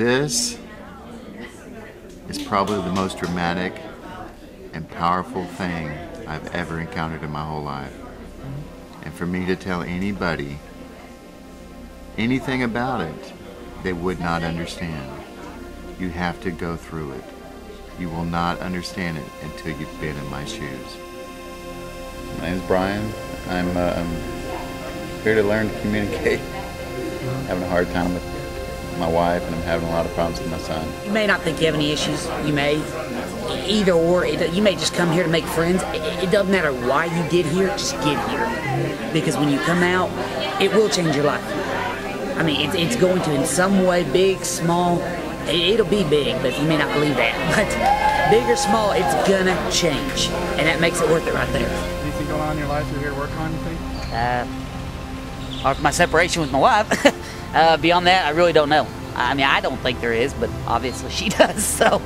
This is probably the most dramatic and powerful thing I've ever encountered in my whole life. And for me to tell anybody anything about it, they would not understand. You have to go through it. You will not understand it until you've been in my shoes. My name's Brian. I'm here to learn to communicate. I'm having a hard time with my wife, and I'm having a lot of problems with my son. You may not think you have any issues. You may. Either or. You may just come here to make friends. It doesn't matter why you get here, just get here. Because when you come out, it will change your life. I mean, it's going to in some way, big, small. It'll be big, but you may not believe that. But big or small, it's gonna change. And that makes it worth it right there. Anything going on in your life you're here to work on, you think? My separation with my wife. Beyond that, I really don't know. I mean, I don't think there is, but obviously she does, so. All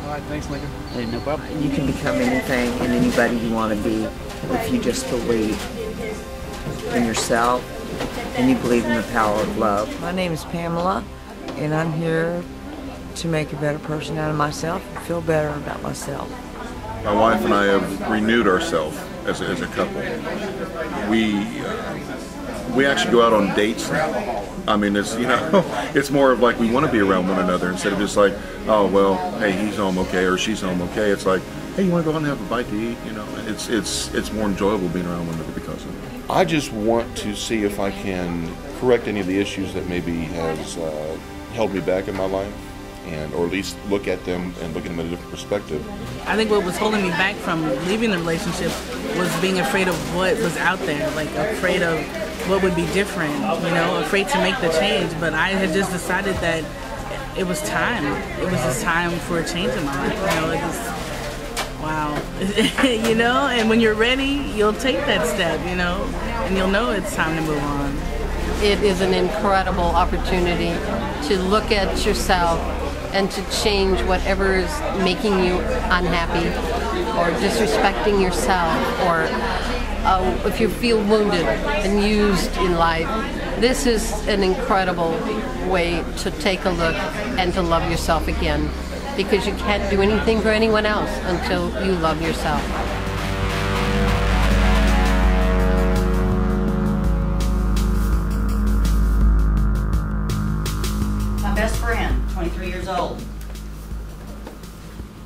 right, thanks, Lincoln. No problem. You can become anything and anybody you want to be if you just believe in yourself and you believe in the power of love. My name is Pamela, and I'm here to make a better person out of myself and feel better about myself. My wife and I have renewed ourselves as a couple. We actually go out on dates now. I mean, it's, you know, it's more of like we want to be around one another instead of just like, oh, well, hey, he's home okay or she's home okay. It's like, hey, you want to go out and have a bite to eat? You know, it's more enjoyable being around one another because of it. I just want to see if I can correct any of the issues that maybe has held me back in my life, and or at least look at them and look at them at a different perspective. I think what was holding me back from leaving the relationship was being afraid of what was out there, like afraid of what would be different, you know, afraid to make the change. But I had just decided that it was time. It was just time for a change in my life. You know, it was, wow. You know, and when you're ready, you'll take that step, you know, and you'll know it's time to move on. It is an incredible opportunity to look at yourself and to change whatever is making you unhappy or disrespecting yourself, or if you feel wounded and used in life. This is an incredible way to take a look and to love yourself again, because you can't do anything for anyone else until you love yourself. My best friend, 23 years old,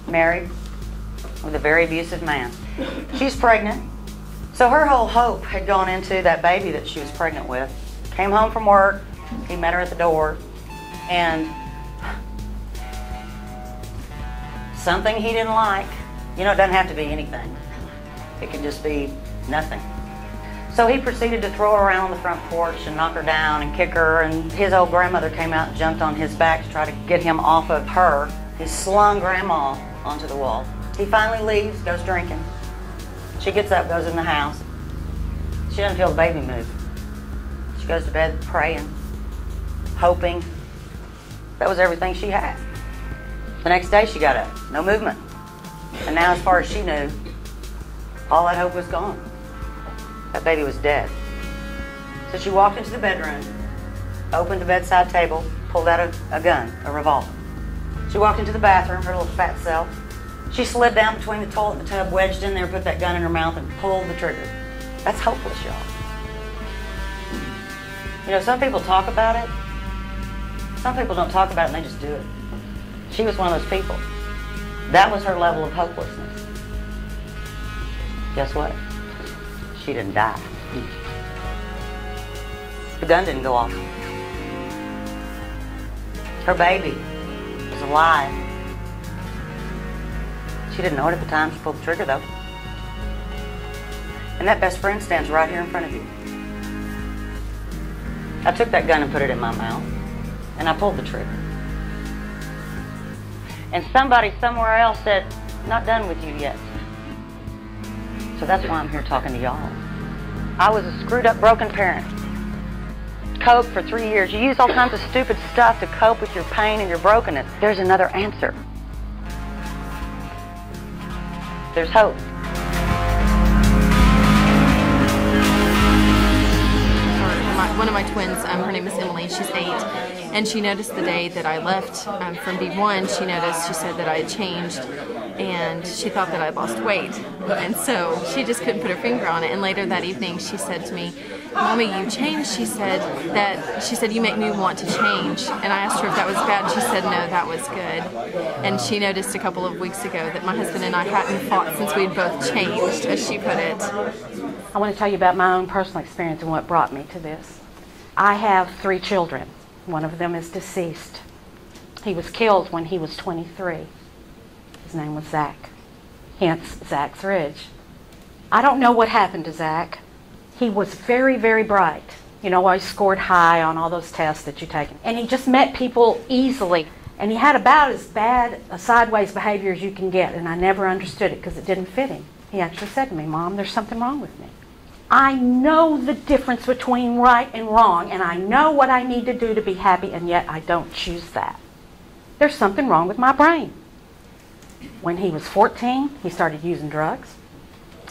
married with a very abusive man. She's pregnant, so her whole hope had gone into that baby that she was pregnant with. Came home from work, he met her at the door, and something he didn't like. You know, it doesn't have to be anything. It can just be nothing. So he proceeded to throw her around on the front porch and knock her down and kick her, and his old grandmother came out and jumped on his back to try to get him off of her. He slung Grandma onto the wall. He finally leaves, goes drinking. She gets up, goes in the house. She doesn't feel the baby move. She goes to bed praying, hoping. That was everything she had. The next day she got up, no movement. And now, as far as she knew, all that hope was gone. That baby was dead. So she walked into the bedroom, opened the bedside table, pulled out a gun, a revolver. She walked into the bathroom, her little fat self. She slid down between the toilet and the tub, wedged in there, put that gun in her mouth, and pulled the trigger. That's hopeless, y'all. You know, some people talk about it. Some people don't talk about it and they just do it. She was one of those people. That was her level of hopelessness. Guess what? She didn't die. The gun didn't go off. Her baby was alive. She didn't know it at the time she pulled the trigger, though. And that best friend stands right here in front of you. I took that gun and put it in my mouth, and I pulled the trigger. And somebody somewhere else said, not done with you yet. So that's why I'm here talking to y'all. I was a screwed up, broken parent. Cope for 3 years. You use all kinds of stupid stuff to cope with your pain and your brokenness. There's another answer. There's hope. one of my twins, her name is Emily, she's 8, and she noticed the day that I left from B1, she said that I had changed, and she thought that I had lost weight, and so she just couldn't put her finger on it. And later that evening she said to me, "Mommy, you changed." She said, "You make me want to change." And I asked her if that was bad, and she said, "No, that was good." And she noticed a couple of weeks ago that my husband and I hadn't fought since we'd both changed, as she put it. I want to tell you about my own personal experience and what brought me to this. I have 3 children. One of them is deceased. He was killed when he was 23. His name was Zach, hence Zach's Ridge. I don't know what happened to Zach. He was very, very bright. You know, I scored high on all those tests that you take. And he just met people easily. And he had about as bad a sideways behavior as you can get. And I never understood it because it didn't fit him. He actually said to me, "Mom, there's something wrong with me. I know the difference between right and wrong, and I know what I need to do to be happy, and yet I don't choose that. There's something wrong with my brain." When he was 14, he started using drugs.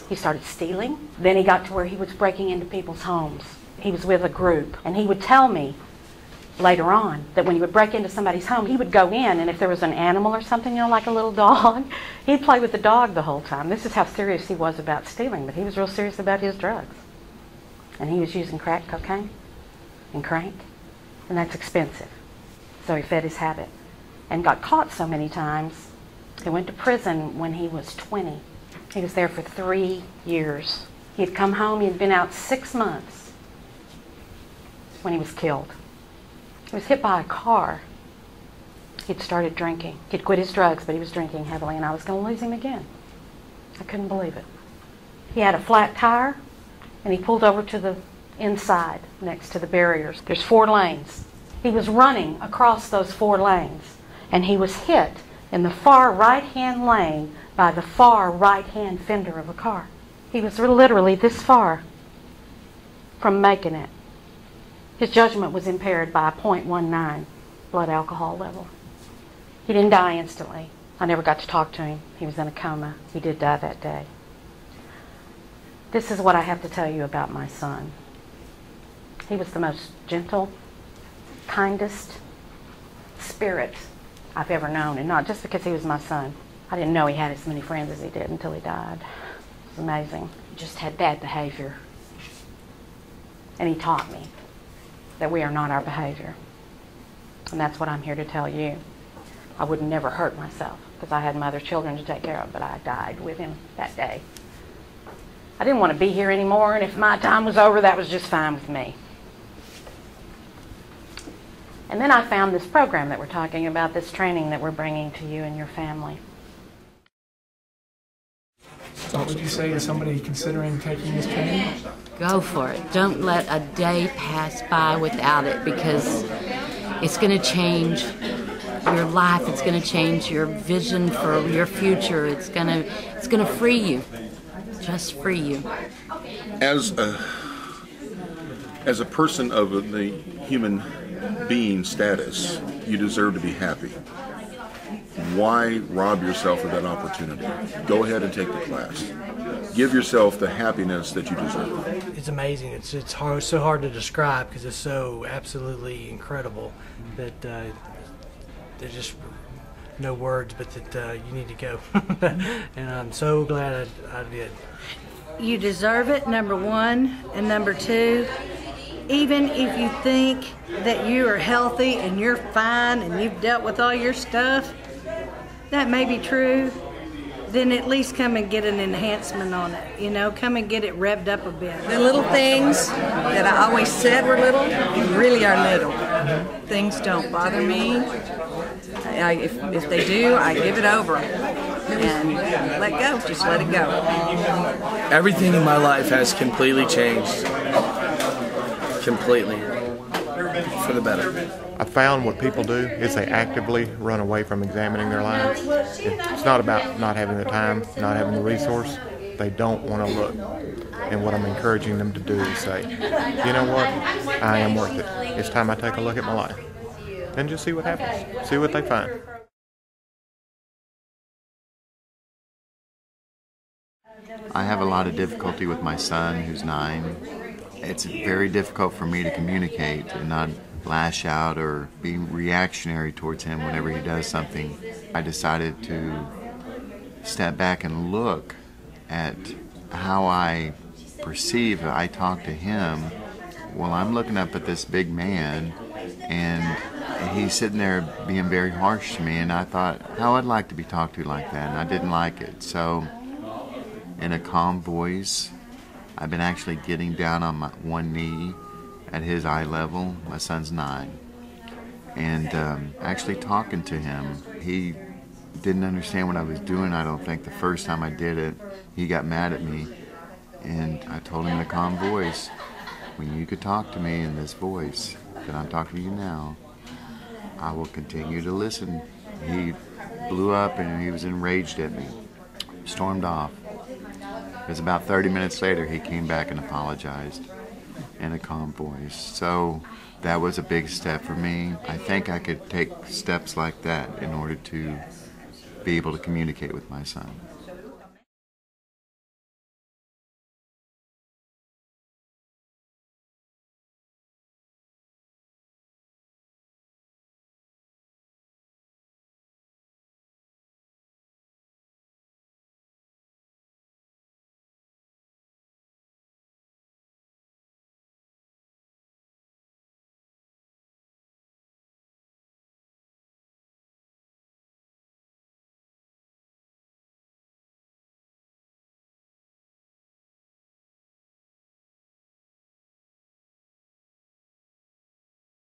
He started stealing. Then he got to where he was breaking into people's homes. He was with a group, and he would tell me later on that when he would break into somebody's home, he would go in, and if there was an animal or something, you know, like a little dog, he'd play with the dog the whole time. This is how serious he was about stealing, but he was real serious about his drugs. And he was using crack cocaine and crank, and that's expensive. So he fed his habit and got caught so many times. He went to prison when he was 20. He was there for 3 years. He had come home, he had been out 6 months when he was killed. He was hit by a car. He'd started drinking. He'd quit his drugs, but he was drinking heavily, and I was going to lose him again. I couldn't believe it. He had a flat tire, and he pulled over to the inside next to the barriers. There's 4 lanes. He was running across those 4 lanes, and he was hit in the far right-hand lane by the far right-hand fender of a car. He was literally this far from making it. His judgment was impaired by a .19 blood alcohol level. He didn't die instantly. I never got to talk to him. He was in a coma. He did die that day. This is what I have to tell you about my son. He was the most gentle, kindest spirit I've ever known, and not just because he was my son. I didn't know he had as many friends as he did until he died. It was amazing. He just had bad behavior. And he taught me that we are not our behavior. And that's what I'm here to tell you. I would never hurt myself because I had my other children to take care of, but I died with him that day. I didn't want to be here anymore, and if my time was over, that was just fine with me. And then I found this program that we're talking about, this training that we're bringing to you and your family. What would you say to somebody considering taking this training? Go for it. Don't let a day pass by without it, because it's going to change your life. It's going to change your vision for your future. It's going to free you. Just free you. As a person of the human being status, you deserve to be happy. Why rob yourself of that opportunity? Go ahead and take the class. Give yourself the happiness that you deserve. It's amazing. It's hard, so hard to describe because it's so absolutely incredible that there's just no words, but that you need to go. And I'm so glad I did. You deserve it, number one, and number two, even if you think that you are healthy and you're fine and you've dealt with all your stuff, that may be true, then at least come and get an enhancement on it. You know, come and get it revved up a bit. The little things that I always said were little really are little. Things don't bother me. If they do, I give it over and let go. Just let it go. Everything in my life has completely changed. Completely. For the better. I found what people do is they actively run away from examining their lives. It's not about not having the time, not having the resource. They don't want to look. And what I'm encouraging them to do is say, you know what, I am worth it. It's time I take a look at my life. And just see what happens. See what they find. I have a lot of difficulty with my son, who's 9, it's very difficult for me to communicate and not lash out or be reactionary towards him whenever he does something. I decided to step back and look at how I perceive I talk to him. Well, I'm looking up at this big man, and he's sitting there being very harsh to me, and I thought, how I'd like to be talked to like that, and I didn't like it. So, in a calm voice, I've been actually getting down on my one knee at his eye level. My son's 9. And actually talking to him. He didn't understand what I was doing, I don't think, the first time I did it. He got mad at me, and I told him in a calm voice, when you could talk to me in this voice that I'm talking to you now, I will continue to listen. He blew up and he was enraged at me, stormed off. It was about 30 minutes later he came back and apologized in a calm voice. So that was a big step for me. I think I could take steps like that in order to be able to communicate with my son.